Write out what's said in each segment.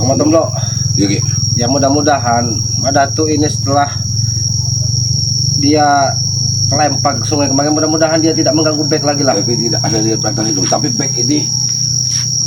Kamu Tomlo. Iya, Ya mudah-mudahan Madatu ini setelah dia lempar ke sungai kemarin, mudah-mudahan dia tidak mengganggu bek lagi lah. Tapi tidak ada di belakang itu. Tapi bek ini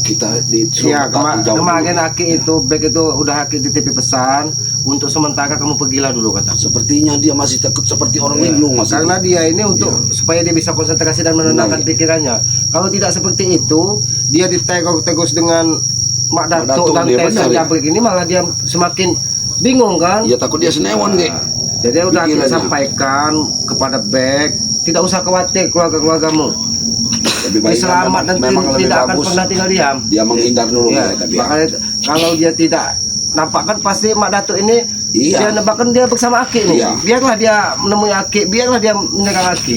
kita Ya jauh kemarin dulu. Aki itu bek itu udah Aki titip pesan untuk sementara kamu pergilah dulu kata. Sepertinya dia masih takut seperti orang linglung masih. Karena dia ini untuk supaya dia bisa konsentrasi dan menenangkan pikirannya. Kalau tidak seperti itu, dia diteror terus dengan Mak Datuk dan dia Tes benar, ya. Jabrik ini malah dia semakin bingung kan. Ya takut dia senewan Ge. Jadi udah Aki Pikirannya. sampaikan kepada bek, tidak usah khawatir keluarga-keluargamu. Lebih baik Selamat dan memang lebih tidak akan bagus pernah tinggal diam. dia menghindar dulu Ya, kata dia. makanya kalau dia tidak nampak kan pasti Mak Datuk ini Iya. dia nebakkan dia bersama Aki nih. Iya. Biarlah dia menemui Aki, biarlah dia menyerang Aki.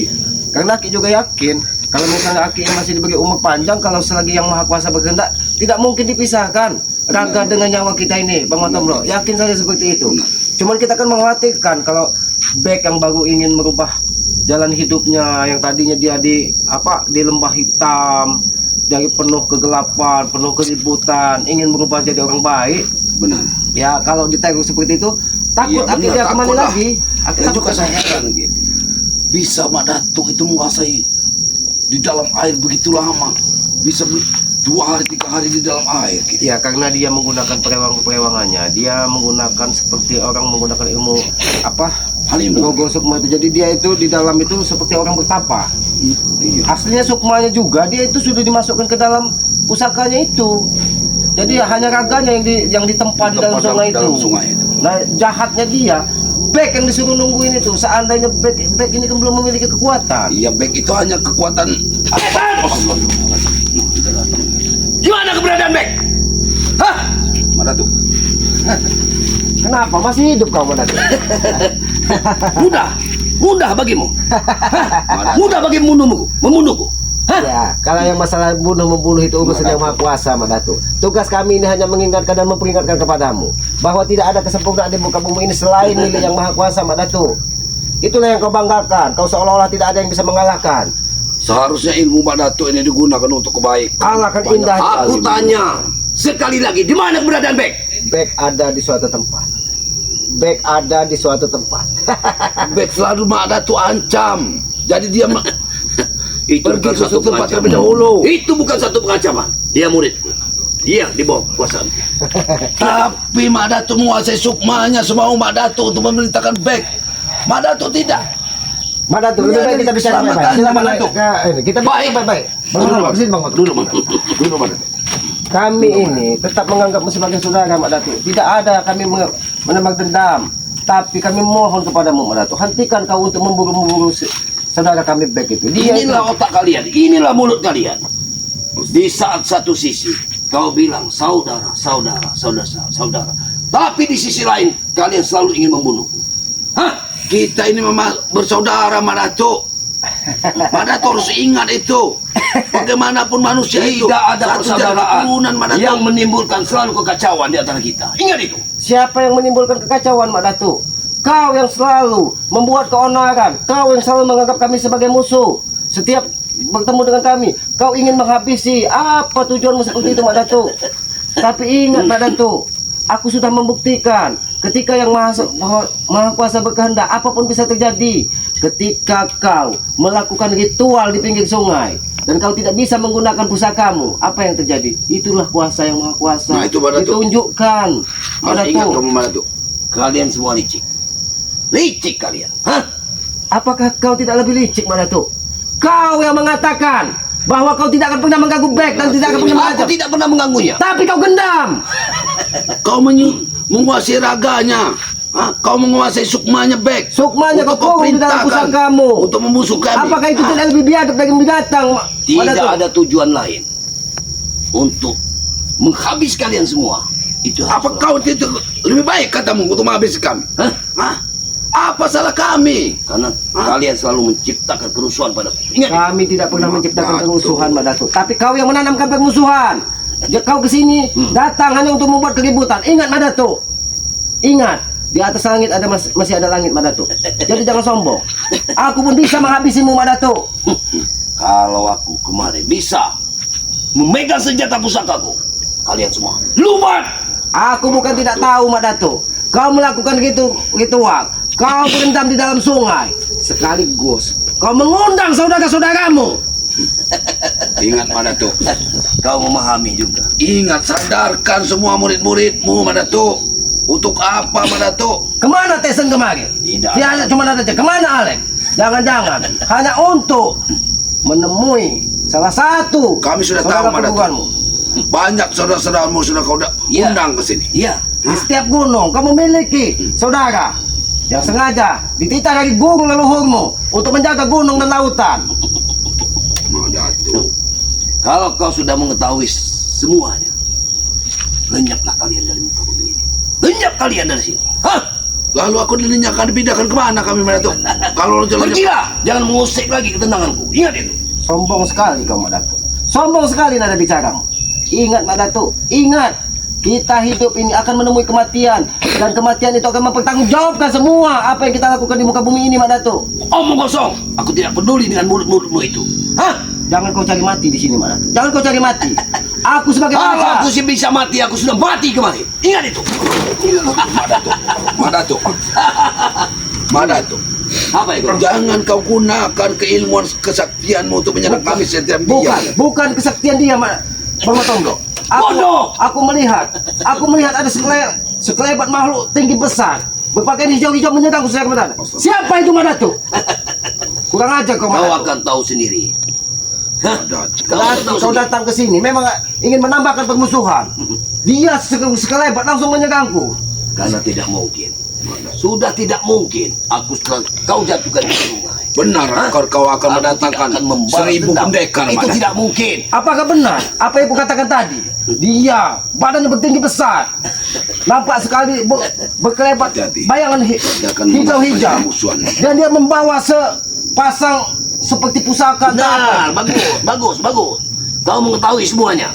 Karena Aki juga yakin kalau misalnya Aki yang masih diberi umur panjang, kalau selagi yang Maha Kuasa berkehendak, tidak mungkin dipisahkan raga dengan nyawa kita ini, Bang Matomlo. Yakin saja seperti itu. Cuman kita kan mengkhawatirkan kalau Bek yang baru ingin merubah jalan hidupnya yang tadinya dia di lembah hitam, dari penuh kegelapan, penuh keributan, ingin berubah jadi orang baik. Benar. Ya kalau ditegur seperti itu, takut Iya, Aki benar, dia takut kembali lah. lagi. Aki Dan takut juga saya heran Ge. Bisa Mak Datuk itu menguasai di dalam air begitu lama. Bisa 2 hari 3 hari di dalam air Ge. Ya karena dia menggunakan perewangannya, dia menggunakan seperti orang menggunakan ilmu Halim. Gogo Sukma itu. Jadi dia itu di dalam itu seperti orang bertapa. Iya. Aslinya Sukmanya juga dia itu sudah dimasukkan ke dalam pusakanya itu. Jadi hanya raganya yang ditempa di dalam sungai itu. Nah jahatnya dia, Bek yang disuruh nungguin itu. Seandainya Bek ini kan belum memiliki kekuatan. Iya, Bek itu hanya kekuatan. Gimana keberadaan Bek? Hah? Mak Datuk. Kenapa masih hidup kau Madatu? Mudah bagimu. Hah? Mudah bagimu membunuhku. Hah? Ya, kalau yang masalah membunuh itu urusan yang Maha Kuasa, Madatu. Tugas kami ini hanya mengingatkan dan memperingatkan kepadamu bahwa tidak ada kesempurnaan di muka bumi ini selain milik yang Maha Kuasa, Madatu. Itulah yang kau banggakan. Kau seolah-olah tidak ada yang bisa mengalahkan. Seharusnya ilmu Mak Datuk ini digunakan untuk kebaikan. Allah kan indah. Aku tanya sekali lagi, di mana keberadaan Bek? Bek ada di suatu tempat. Bek ada di suatu tempat. Bek selalu Mak Datuk ancam. Jadi dia Itu pergi bukan ke satu suatu tempat pengancaman. terlebih dahulu. Itu bukan satu pengancaman. Dia muridku. Dia di bawah kekuasaan. Tapi Mak Datuk menguasai sukmanya semau Mak Datuk untuk memerintahkan Bek. Mak Datuk tidak. Madatu, lebih baik kita bicara Selamat baik-baik. Silakan Madatu. kita bicara baik-baik. Bang, sini Bang. Dulu Mak Datuk. Kami ini tetap menganggapmu sebagai saudara, Mak Datuk. Tidak ada kami menembak dendam. Tapi kami mohon kepadamu, Mak Datuk, hentikan kau untuk memburu-memburu saudara kami Bek itu. Dia Inilah otak kalian, inilah mulut kalian. Di saat satu sisi kau bilang saudara. Tapi di sisi lain kalian selalu ingin membunuhku. Hah? Kita ini memang bersaudara Mak Datuk. Mak Datuk harus ingat itu. Bagaimanapun manusia itu Tidak ada satu persaudaraan keturunan Mak Datuk. yang menimbulkan selalu kekacauan di antara kita. Ingat itu. siapa yang menimbulkan kekacauan, Mak Datuk? Kau yang selalu membuat keonaran. Kau yang selalu menganggap kami sebagai musuh. Setiap bertemu dengan kami, kau ingin menghabisi. Apa tujuanmu seperti itu, Mak Datuk? Tapi ingat, Mak Datuk, aku sudah membuktikan ketika yang maha Kuasa berkehendak, apapun bisa terjadi. Ketika kau melakukan ritual di pinggir sungai dan kau tidak bisa menggunakan pusakamu, apa yang terjadi? Itulah kuasa yang Maha Kuasa. Nah, itu, Mak Datuk. Ditunjukkan, Mak Harus ingat Datuk. kamu Mak Datuk. Kalian semua licik. Licik kalian. Hah? Apakah kau tidak lebih licik, Mak Datuk? Kau yang mengatakan bahwa kau tidak akan pernah mengganggu Bek dan tidak akan pernah Aku mengajar. tidak pernah mengganggunya. Tapi kau gendam. Kau menguasai raganya. Hah? Kau menguasai sukmanya Bek. Sukmanya kau Untuk kurung di dalam perintahkan pusakamu. untuk membusuk kami. Apakah itu Hah? tidak lebih biadab dari binatang, Mak Tidak Datuk? ada tujuan lain untuk menghabis kalian semua. Itu Apa harus- kau tidak lebih baik katamu untuk menghabisi kami? Hah? Hah? Apa salah kami? Karena kalian selalu menciptakan kerusuhan pada. Ingat itu. Kami tidak pernah Mak menciptakan Datuk. kerusuhan, Mak Datuk. Tapi kau yang menanamkan permusuhan. Kau kesini datang hanya untuk membuat keributan. Ingat, Mak Datuk. Ingat, di atas langit ada masih ada langit, Mak Datuk. Jadi jangan sombong. Aku pun bisa menghabisimu, Mak Datuk. Kalau aku kemarin bisa memegang senjata pusakaku, kalian semua lumat. Aku bukan tidak tahu Mak Datuk. Kau melakukan ritual. Kau berendam di dalam sungai. Sekaligus kau mengundang saudara-saudaramu. Ingat Mak Datuk, kau memahami juga. Ingat, sadarkan semua murid-muridmu, Mak Datuk. Untuk apa, Mak Datuk? Kemana Tesen kemarin? Tidak. Dia hanya cuma ada kemana Alex? Jangan-jangan hanya untuk menemui salah satu Kami sudah tahu, saudara Mak Datuk. perguruanmu. Banyak saudara-saudaramu sudah kau Iya. undang ke sini. Iya. Di setiap gunung kau memiliki saudara yang sengaja dititah dari guru leluhurmu untuk menjaga gunung dan lautan. Mak Datuk. Kalau kau sudah mengetahui semuanya, lenyaplah kalian dari muka bumi ini. Lenyap kalian dari sini. Hah? Lalu aku dilenyapkan, dipindahkan kemana kami, Mak Datuk? Kalau jalan Pergilah, jangan mengusik lagi ketenanganku. Ingat itu. Sombong sekali kau Mak Datuk. Sombong sekali nada bicaramu. Ingat Mak Datuk, ingat. Kita hidup ini akan menemui kematian. Dan kematian itu akan mempertanggungjawabkan semua apa yang kita lakukan di muka bumi ini Mak Datuk. Omong kosong. Aku tidak peduli dengan mulut-mulutmu itu. Hah? Jangan kau cari mati di sini Mak Datuk. Jangan kau cari mati. Aku sebagai Kalau manusia. aku sih bisa mati, aku sudah mati kemarin. Ingat itu. Mak Datuk. Mak Datuk. Mak Datuk. Apa itu? Jangan kau gunakan keilmuan kesaktianmu untuk menyerang kami setiap Bukan kesaktian dia Mak Bang Tonggo. Bodoh. Aku melihat ada sekelebat makhluk tinggi besar berpakaian hijau-hijau menyerang saya kebetulan. Siapa itu Mak Datuk? Kurang ajar kau Mak Kau Datuk. akan tahu sendiri. Hah? Kau akan Berarti tahu kau sendiri. datang ke sini memang ingin menambahkan permusuhan. Dia sekelebat langsung menyerangku. Karena tidak mungkin. Sudah tidak mungkin. Kau jatuhkan di sungai. Benar, kau akan Aku mendatangkan tidak akan membalas 1000 dendam. pendekar, Itu Mak Datuk. tidak mungkin. Apakah benar apa yang aku katakan tadi? Dia badannya bertinggi besar, nampak sekali berkelebat Hati-hati. bayangan Dia akan hijau-hijau, memperbaiki musuhan. dan dia membawa sepasang seperti pusaka. Benar, bagus. Kau mengetahui semuanya.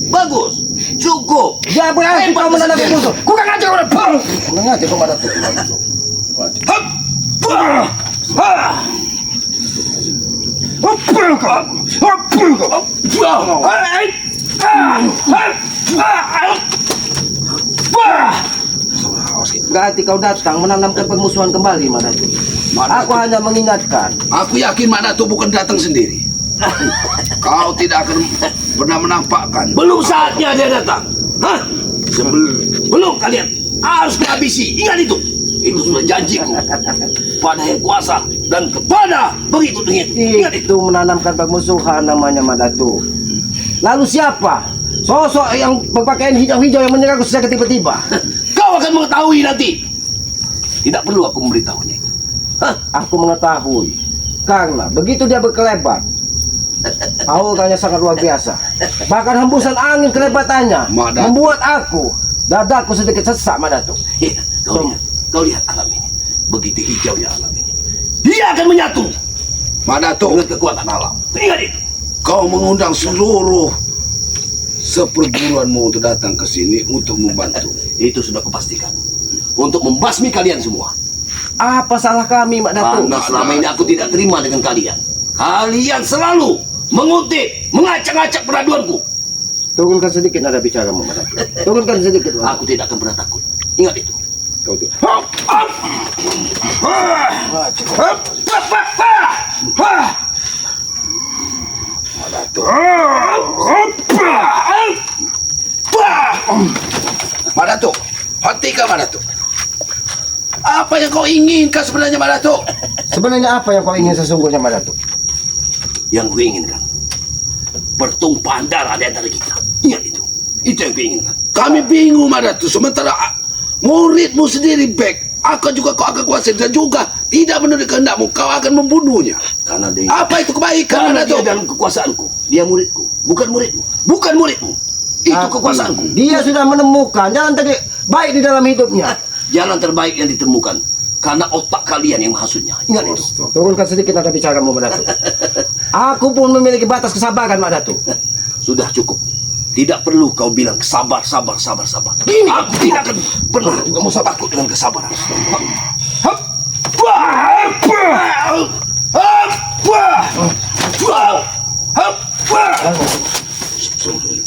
Bagus, cukup. Dia berarti Hebat kau menanam saja. musuh. Kurang ajar kau datang. Kurang ajar kau datang. Hup! Wah! Wah! Berarti kau datang menanamkan permusuhan kembali, Mak Datuk. Aku hanya mengingatkan. Aku yakin Mak Datuk bukan datang sendiri. Kau tidak akan pernah menampakkan. Belum saatnya dia datang. Hah? Belum kalian harus menghabisi. Ingat itu. Itu sudah janjiku pada yang kuasa dan kepada pengikutnya. Ingat itu. Itu menanamkan permusuhan namanya, Mak Datuk. Lalu siapa? Sosok yang berpakaian hijau-hijau yang menyerangku secara tiba-tiba. Kau akan mengetahui nanti. Tidak perlu aku memberitahunya. Hah? Aku mengetahui. Karena begitu dia berkelebat, auranya sangat luar biasa. Bahkan hembusan angin kelebatannya Mak Datuk. membuat dadaku sedikit sesak, Mak Datuk. Iya, kau lihat alam ini. Begitu hijaunya alam ini. Dia akan menyatu Mak Datuk, dengan kekuatan alam. Ingat itu. kau mengundang seluruh seperguruanmu untuk datang ke sini untuk membantu. Itu sudah kupastikan. Untuk membasmi kalian semua. Apa salah kami, Mak Datuk? Karena selama ini aku tidak terima dengan kalian. Kalian selalu mengutip, mengacak-acak peraduanku. Turunkan sedikit nada bicaramu, Mak Datuk. Turunkan sedikit, Mak Datuk. Aku tidak akan pernah takut. Ingat itu. Kau tu- Mak Datuk. Mak Datuk, hentikan Mak Datuk. Apa yang kau inginkan sebenarnya, Mak Datuk? Sebenarnya apa yang kau ingin sesungguhnya, Mak Datuk? Yang kuinginkan, pertumpahan darah di antara kita. Ingat itu. Itu yang kuinginkan. Kami bingung, Mak Datuk. Sementara muridmu sendiri baik, kau akan kuasai dan juga tidak menurut kehendakmu, kau akan membunuhnya. Karena dia, Apa itu kebaikan, karena Mak dia Datuk? dalam kekuasaanku. Dia muridku, bukan muridmu. Bukan muridmu. Itu Tapi kekuasaanku. Dia sudah menemukan jalan terbaik di dalam hidupnya. Jalan terbaik yang ditemukan karena otak kalian yang menghasutnya. Ingat itu. Turunkan sedikit nada bicaramu, Mak Datuk. Aku pun memiliki batas kesabaran, Mak Datuk. Sudah cukup. Tidak perlu kau bilang sabar. Ini aku tidak akan pernah kamu takut dengan kesabaran.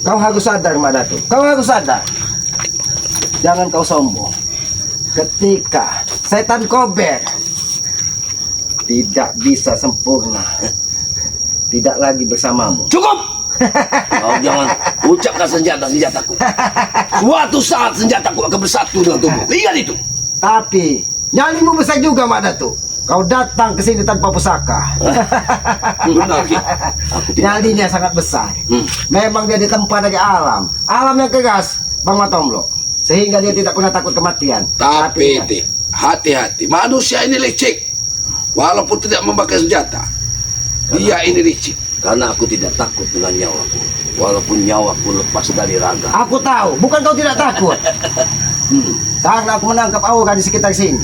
Kau harus sadar, Mak Datuk. Kau harus sadar. jangan kau sombong. Ketika setan kober tidak bisa sempurna, tidak lagi bersamamu. Cukup! Kau jangan ucapkan senjataku. Suatu saat senjataku akan bersatu dengan tubuh. Ingat itu. Tapi nyalimu besar juga Mak Datuk. Kau datang ke sini tanpa pusaka. Benar, Ki. Aku tidak. Nyalinya sangat besar. Memang dia ditempa dari alam yang keras, Bang Matomlo. Sehingga dia tidak pernah takut kematian. Tapi ingat, Ti, hati-hati. Manusia ini licik. Walaupun tidak memakai senjata. Dia ini licik. Karena aku tidak takut dengan nyawaku. Walaupun nyawaku lepas dari raga. aku tahu, bukan kau tidak takut. Karena aku menangkap aura di sekitar sini.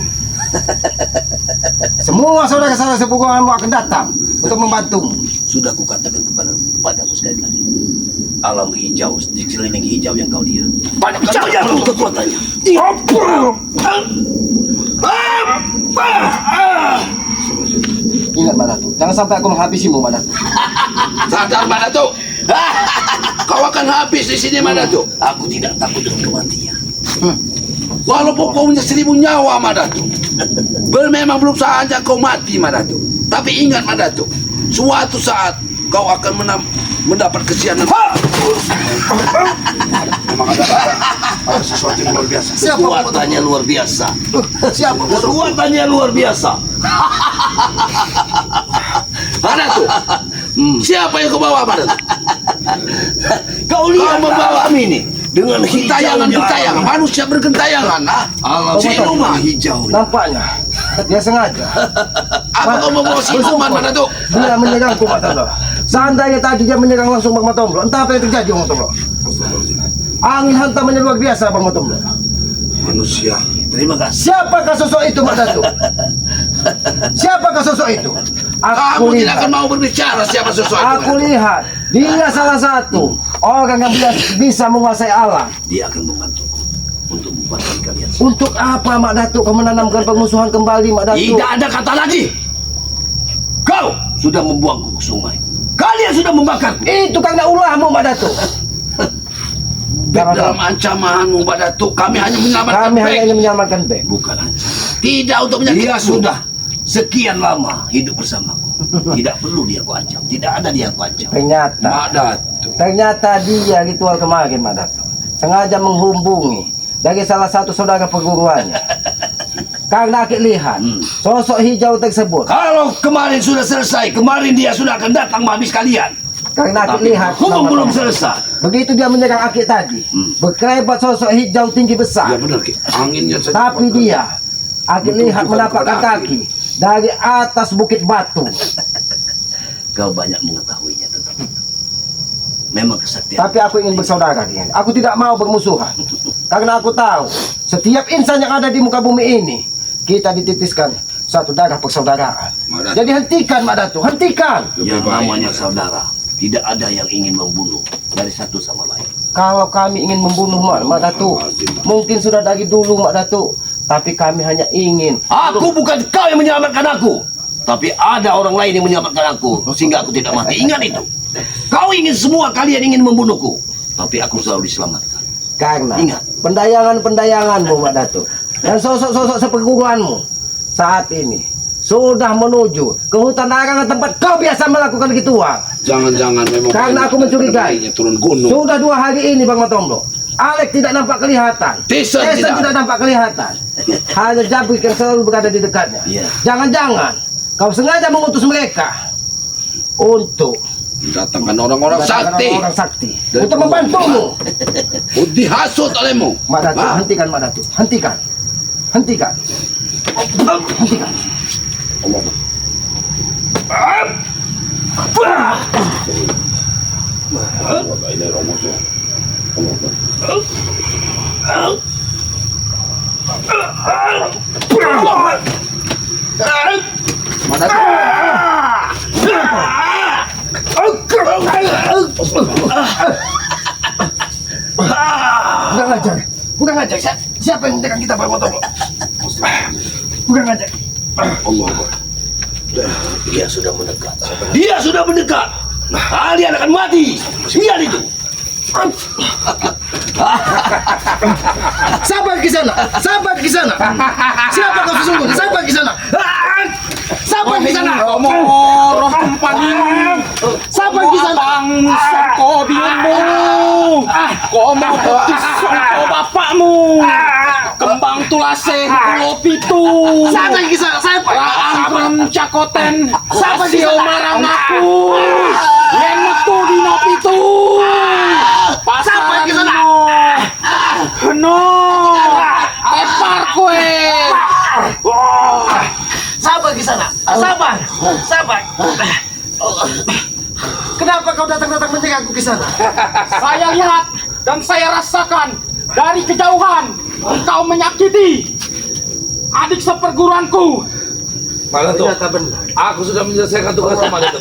Semua saudara-saudara sepupuanmu akan datang untuk membantumu. Sudah kukatakan kepadamu sekali lagi. Alam hijau, di sekeliling hijau yang kau lihat. Banyak jauh kekuatannya. Ingat Mak Datuk, jangan sampai aku menghabisimu Mak Datuk. Sadar Mak Datuk. Kau akan habis di sini Mak Datuk. Aku tidak takut dengan kematian. Walaupun kau punya 1000 nyawa Mak Datuk. Memang belum saatnya kau mati Mak Datuk. Tapi ingat Mak Datuk, suatu saat kau akan mendapat kesianan. Memang ada sesuatu yang luar biasa. Kekuatannya luar biasa. Siapa? Kekuatannya luar biasa. Mana tuh? Siapa yang kau bawa Mak Datuk? Kau lihat membawa kami ini dengan Gentayangan, manusia bergentayangan. Alam Siluman. hijau. Nampaknya dia sengaja. Apa kau membawa siluman Mak Datuk? Dia menyerangku Mak Datuk. Seandainya tadi dia menyerang langsung Bang Matomlo, entah apa yang terjadi Bang Matomlo. Angin hantamannya luar biasa Bang Matomlo. Manusia. Terima kasih. Siapakah sosok itu Mak Datuk? Siapakah sosok itu? Kamu tidak akan mau berbicara siapa sesuatu. Aku lihat dia salah satu orang yang bisa menguasai alam. Dia akan membantuku untuk membantu kalian. Untuk apa Mak Datuk kau menanamkan permusuhan kembali Mak Datuk? Tidak ada kata lagi. Kau sudah membuangku ke sungai. Kalian sudah membakarku. Itu karena ulahmu Mak Datuk. Dalam ancamanmu Mak Datuk, kami hanya menyelamatkan Kami Bek. hanya ingin menyelamatkan Bek. Bukan ancaman. Tidak untuk Dia menyakiti. sudah sekian lama hidup bersamaku. Tidak perlu dia ku ancam. Tidak ada dia ku ancam. Mak Datuk. Ternyata dia ritual kemarin Mak Datuk sengaja menghubungi dari salah satu saudara perguruannya. Karena aku lihat sosok hijau tersebut. Kalau kemarin sudah selesai, kemarin dia sudah akan datang menghabis kalian. Karena aku Tapi lihat hukum Bang belum Matomlo. selesai. Begitu dia menyerang Aki tadi, berkelebat sosok hijau tinggi Ya besar. benar Ki. Anginnya saja. Tapi kuat. dia, Aki lihat Menunjukkan menapakkan kepada kaki dari atas bukit batu. Kau banyak mengetahuinya tentang itu. Memang kesaktian. Tapi aku ingin bersaudara dengan. Aku tidak mau bermusuhan. Karena aku tahu setiap insan yang ada di muka bumi ini kita dititiskan satu darah persaudaraan. Mak Datuk. Jadi hentikan Mak Datuk, hentikan. Yang Lebih baik, namanya Mak saudara, tidak ada yang ingin membunuh dari satu sama lain. Kalau kami ingin membunuh Mak Datuk, mungkin sudah dari dulu Mak Datuk. Tapi kami hanya ingin. Aku bukan kau yang menyelamatkan aku, tapi ada orang lain yang menyelamatkan aku sehingga aku tidak mati. Ingat itu. Kau ingin semua kalian ingin membunuhku, tapi aku selalu diselamatkan. Karena Ingat. pendayangan-pendayanganmu Mak Datuk dan sosok-sosok seperguruanmu saat ini sudah menuju ke hutan larangan tempat kau biasa melakukan gituan. Jangan-jangan memang. Karena aku mencurigai. Turun gunung. Sudah 2 hari ini Bang Matomlo, Alek tidak nampak kelihatan. Tison tidak. tidak nampak kelihatan. Hanya Jabrik yang selalu berada di dekatnya. Iya. Jangan-jangan kau sengaja mengutus mereka untuk Datangkan orang-orang mendatangkan sakti. orang sakti Dari untuk membantumu. Dihasut olehmu. Mak Datuk, Ah. hentikan Mak Datuk, hentikan. Hentikan. Hentikan. Mak Datuk. Kurang ajar. Kurang ajar. Siapa yang menyerang kita Bang Matomlo? Kurang ajar. Allah Akbar. Dia sudah mendekat. Dia sudah mendekat. Kalian akan mati. Lihat itu. Sabar Kisana, sabar Kisana. Siapa kau sesungguhnya? Sabar Kisana. Sabar Kisana. Roh kumpanin. Sabar Kisana. Bangsa kau biungmu. Kau mau betis kau bapakmu. Kembang tulase pulau pitu. Sabar Kisana, sabar. Raang cakoten. Sabar Sio Kisana. marang aku. Yen metu dino pitu. Sabar Kisana. No. Epar kowe. Sabar Kisana. Sabar. Sabar. Kenapa kau datang-datang menjaga aku Kisana? Saya lihat dan saya rasakan dari kejauhan engkau menyakiti adik seperguruanku. Mana tuh? Ternyata benar. Aku sudah menyelesaikan tugas sama itu.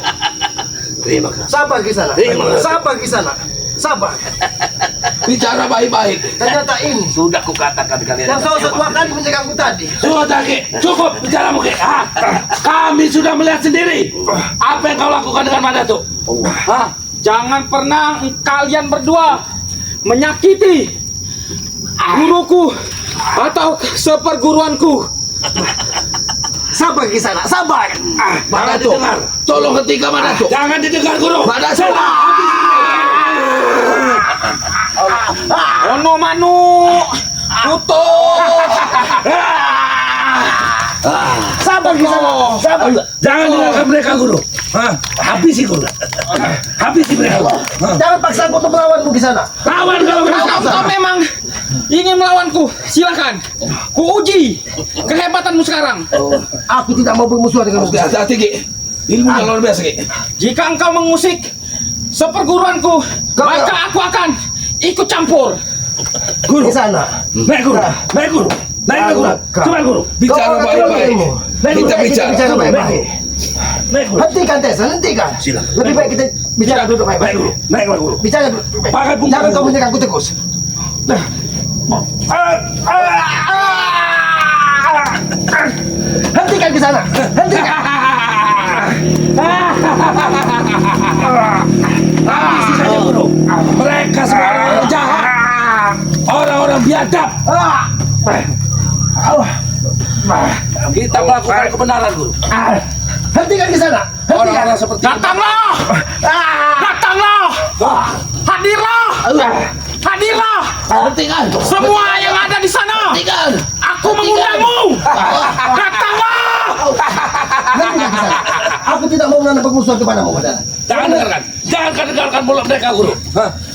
Terima kasih. Sabar Kisana. Sabar Kisana. Sabar. Bicara baik-baik. Ternyata ini Sudah kukatakan kalian. yang kau dua kali menjaga aku tadi. Sudah Ki, cukup bicaramu Ki. Kami sudah melihat sendiri apa yang kau lakukan dengan Madatu. Jangan pernah kalian berdua menyakiti guruku atau seperguruanku. Sabar Kisana. Sabar. Jangan didengar. Tolong hentikan Madatu. Jangan didengar guru. Madatu. Ono manu tutup. Sabar Kisana. Sabar. Jangan dengarkan mereka guru. Habisi guru. Habisi mereka. Jangan paksa aku untuk melawanmu Kisana. Lawan kalau Kau memang ingin melawanku, silakan. Ku uji kehebatanmu sekarang. Aku tidak mau bermusuhan denganmu Kisana. hati-hati Ki. Ilmu yang luar biasa Ki. Jika engkau mengusik seperguruanku, maka aku akan ikut campur. Guru. Kisana. Naik guru. Naik guru. Naik guru. Coba guru. Bicara Kau baik-baik. ilmu. Kita bicara. Bicara baik-baik. Naik guru. Hentikan Tessa, hentikan. Silakan. Lebih baik kita bicara dulu Naik baik-baik. guru. Naik guru. Bicara dulu. Pakai punggung. Jangan kau menyerang aku terus. Hentikan Kisana. Hentikan. Habisi saja guru. Mereka semua orang jahat. Orang-orang biadab. Kita melakukan kebenaran guru. Hentikan Kisana. Hentikan. Orang-orang seperti Datanglah! Datanglah! Hadirlah! Hadirlah! Hentikan. Semua yang ada di sana! Hentikan. Aku mengundangmu! Datanglah! Hentikan Kisana. Aku tidak mau menanam permusuhan kepadamu Madana. Jangan dengarkan. Jangan dengarkan mulut mereka guru.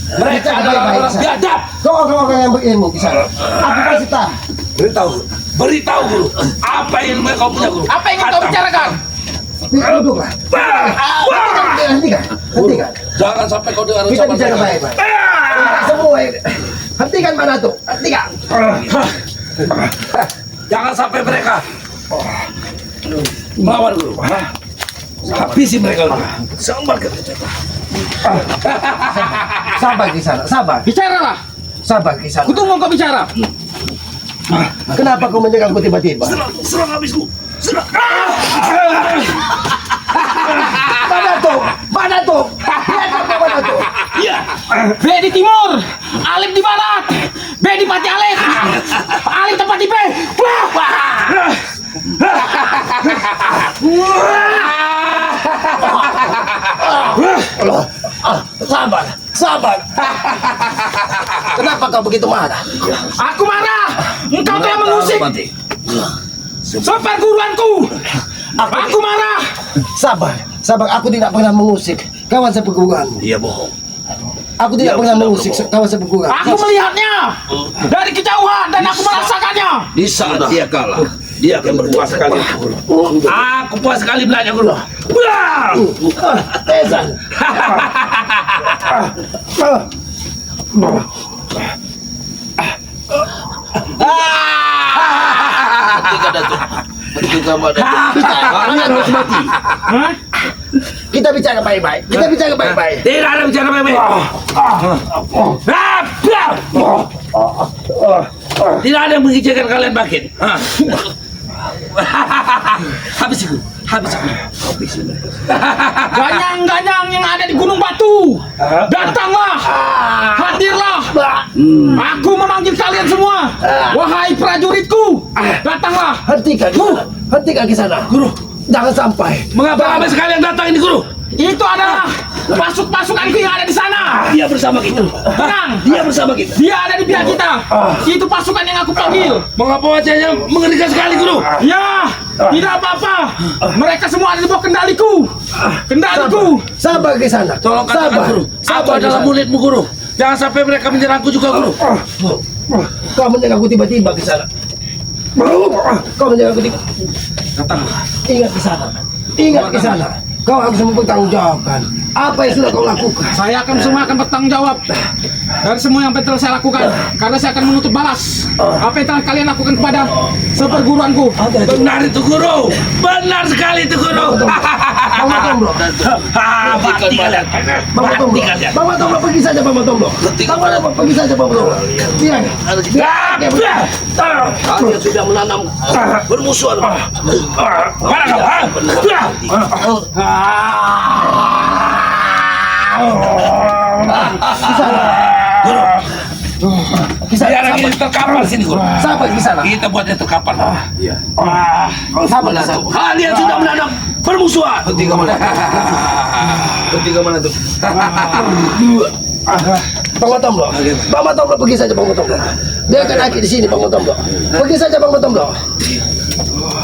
Mereka Bicara adalah baik-baik, orang Kisana. biadab. Kau orang-orang yang berilmu Kisana. Aku kasih tahu. Beritahu. Beritahu guru. Apa ilmu yang kau punya guru? Apa yang ingin kau bicarakan? Duduklah. Hentikan. Hentikan. Jangan sampai kau dengar Kita ucapan bicara mereka. baik-baik. Semua ini. Hentikan Madatu. Hentikan. Jangan sampai mereka melawan guru. Habisi mereka guru. Sambar ke Sabar Kisana. Sabar. Bicaralah! Sabar Kisana. Kutunggu kau bicara. Kenapa kau menyerangku tiba-tiba? serang habisku. Serang. Madatu. Madatu. Biarkan kau Madatu. Iya. B di timur, Alif di barat, B di Pati Alif, Alif tempat di B. Sabar. Sabar. Kenapa kau begitu marah? Aku marah, engkau telah mengusik seperguruanku. Aku marah. Sabar. Sabar. Aku tidak pernah mengusik kawan seperguruanmu. Dia bohong. Aku tidak Dia pernah sudah mengusik berbohong. kawan seperguruan. Aku melihatnya dari kejauhan dan aku merasakannya. Di saat dia kalah, dia akan berpuas sekali. Aku puas sekali belanja guru. Tezan. Ketika Datuk, ketika Datuk, Kalian harus mati. Kita bicara baik-baik. Kita bicara baik-baik. tidak ada bicara baik-baik. Tidak ada yang mengizinkan kalian bangkit. Habis itu. Habis mereka. Ganyang-ganyang yang ada di Gunung Batu, datanglah, hadirlah. Aku memanggil kalian semua, wahai prajuritku, datanglah. Hentikan ke sana. Guru, jangan sampai. Mengapa habis kalian datang ini guru? Itu adalah pasukanku yang ada di sana. Dia bersama kita. Tenang, Dia bersama kita. dia ada di pihak kita. Itu pasukan yang aku panggil. Mengapa wajahnya mengerikan sekali guru? Ya, tidak apa-apa. Mereka semua ada di bawah kendaliku. Kendaliku. Sabar ke sana. Tolong katakan guru, aku adalah muridmu guru. Jangan sampai mereka menyerangku juga guru. Kau menyerangku tiba-tiba ke sana. Kau menyerangku tiba. Ingat ke sana. Ingat ke sana. Kau harus mempertanggungjawabkan apa yang sudah kau lakukan. Saya akan semua akan bertanggung jawab dari semua yang telah saya lakukan, karena saya akan menuntut balas apa yang telah kalian lakukan kepada seperguruanku. Benar itu guru, benar sekali itu guru. Bang Matomblo. Mati kalian. Bang Matomblo. Bang Matomblo pergi saja Bang Matomblo. Bang Matomblo pergi saja Bang Matomblo. Biar. Kalian sudah menanam bermusuhan. Mana kau? Biar ini terkapar sini guru. Sabar di sana. Kita buatnya terkapar. Sabar di sana. Kalian sudah menanam permusuhan. Henti ke mana tuh? Bang Matomblo. Bang Matomblo pergi saja Bang Matomblo. Biarkan Aki di sini Bang Matomblo. Pergi saja Bang Matomblo.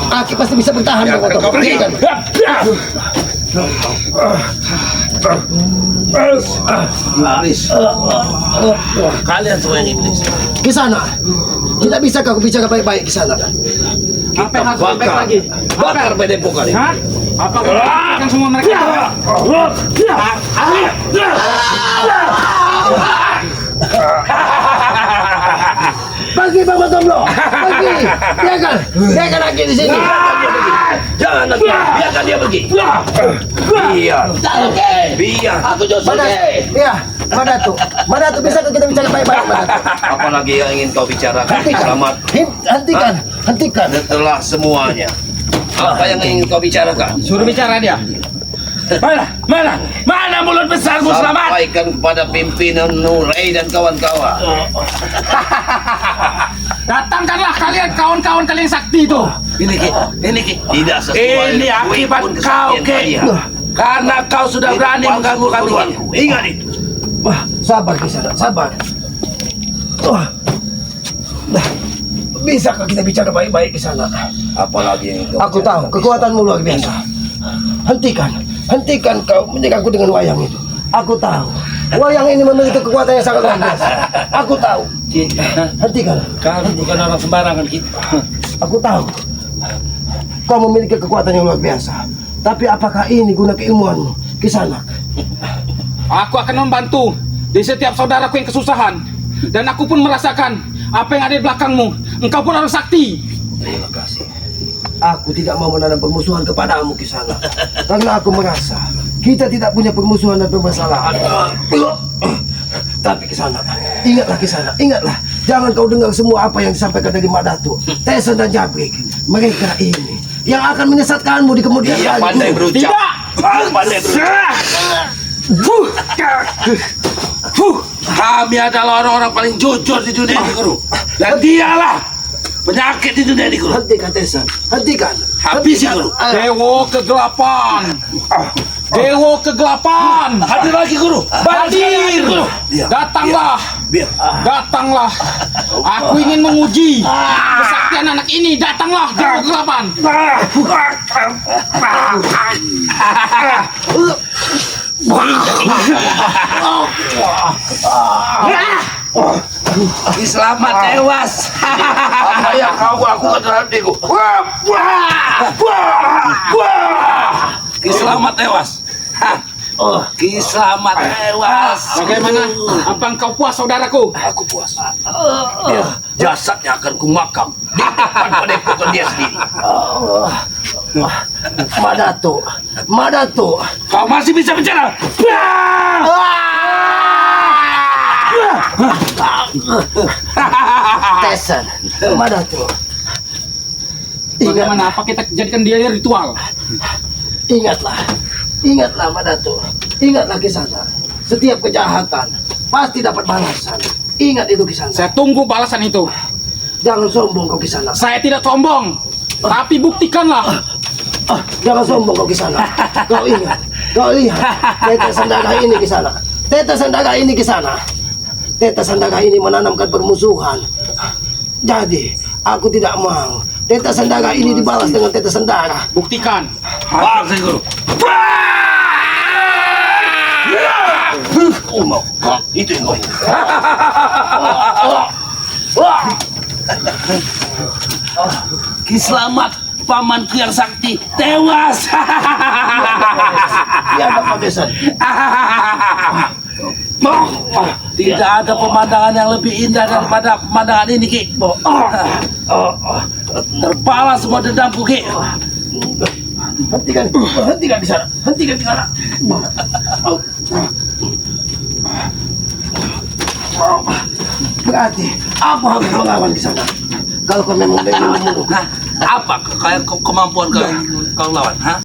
Aki pasti bisa bertahan Bang Matomblo. Pergi kan. Kalian semua yang iblis. Ke sana. Tidak bisa kau bicara baik-baik ke sana. Apa yang harus baik lagi? Bakar padepokan ini. Hah? Apa akan semua mereka? Pergi Bang Matomblo. Pergi. Biarkan Aki di sini. Jangan lagi, biarkan dia pergi. Biar. Aku Ya, Madatu bisa kita bicara baik-baik Madatu. Apalagi yang ingin kau bicarakan? Selamat Hentikan. setelah semuanya. Apa yang ingin kau bicarakan? Suruh bicara dia. Mana mulut besarmu Selamat? Sampaikan kepada pimpinan Nurai dan kawan-kawan. Datangkanlah kalian kawan-kawan kalian sakti itu. Ini Ki. Tidak sesuai. Ini akibat kau Ki. Karena kau sudah berani mengganggu kami. Ingat itu. Wah, sabar di sana, sabar. Wah. Nah, bisakah kita bicara baik-baik di sana? Apalagi yang kau Aku tahu kekuatanmu luar biasa. Hentikan kau menyerangku dengan wayang itu. Aku tahu wayang ini memiliki kekuatan yang sangat luar biasa. Aku tahu. Hentikan. Kami bukan orang sembarangan kita. Aku tahu kau memiliki kekuatan yang luar biasa. Tapi apakah ini guna keilmuanmu, Kisanak? Aku akan membantu di setiap saudaraku yang kesusahan, dan aku pun merasakan apa yang ada di belakangmu. Engkau pun orang sakti. Terima kasih. Aku tidak mau menanam permusuhan kepadamu, Kisanak. Karena aku merasa kita tidak punya permusuhan dan permasalahan. Tapi Kisanak, ingatlah. Jangan kau dengar semua apa yang disampaikan dari Madatu, Tesen dan Jabrik. Mereka ini yang akan menyesatkanmu di kemudian hari. Pandai berucap. Tidak. Pandai berucap. Kami adalah orang-orang paling jujur di dunia ini, Guru. Dan dialah penyakit di dunia ini, Guru. Hentikan, Tesen. Hentikan. Habisi, Guru. Dewa kegelapan. Dewa kegelapan. Hadir lagi, Guru. Hadir. Guru. Datanglah. Datanglah. Aku ingin menguji kesaktian anak ini. Datanglah Dewa kegelapan. Selamat tewas. Apa yang kau lakukan terhadap diriku? Selamat tewas. Selamat tewas. Bagaimana? Apa engkau puas, saudaraku? Aku puas. Jasadnya akan kumakam di depan padepokan dia sendiri. Madatu. Kau masih bisa bicara? Tesen, Madatu. Bagaimana? Apa kita jadikan dia ritual? Ingatlah, ingatlah Madatu, ingatlah Kisana. Setiap kejahatan pasti dapat balasan. Ingat itu Kisana. Saya tunggu balasan itu. Jangan sombong kau Kisana. Saya tidak sombong, tapi buktikanlah. Jangan sombong kau Kisana. Kau ingat, kau lihat tetes sandaga ini Kisana. Tetes sandaga ini Kisana. Tetes sandaga ini menanamkan permusuhan. Jadi aku tidak mau tetes sandaga ini dibalas dengan tetes sandaga. Buktikan. Apa sih guru? Itu yang mau. Kiselamat pamanku yang sakti tewas. Ya Bapak Besan. Tidak ada pemandangan yang lebih indah daripada pemandangan ini, Ki. Terbalas semua dendamku, Ki. Hentikan di sana. Hentikan di sana. Berarti aku harus melawan di sana. Kalau kau memang membunuh. Apa kemampuan kau lawan?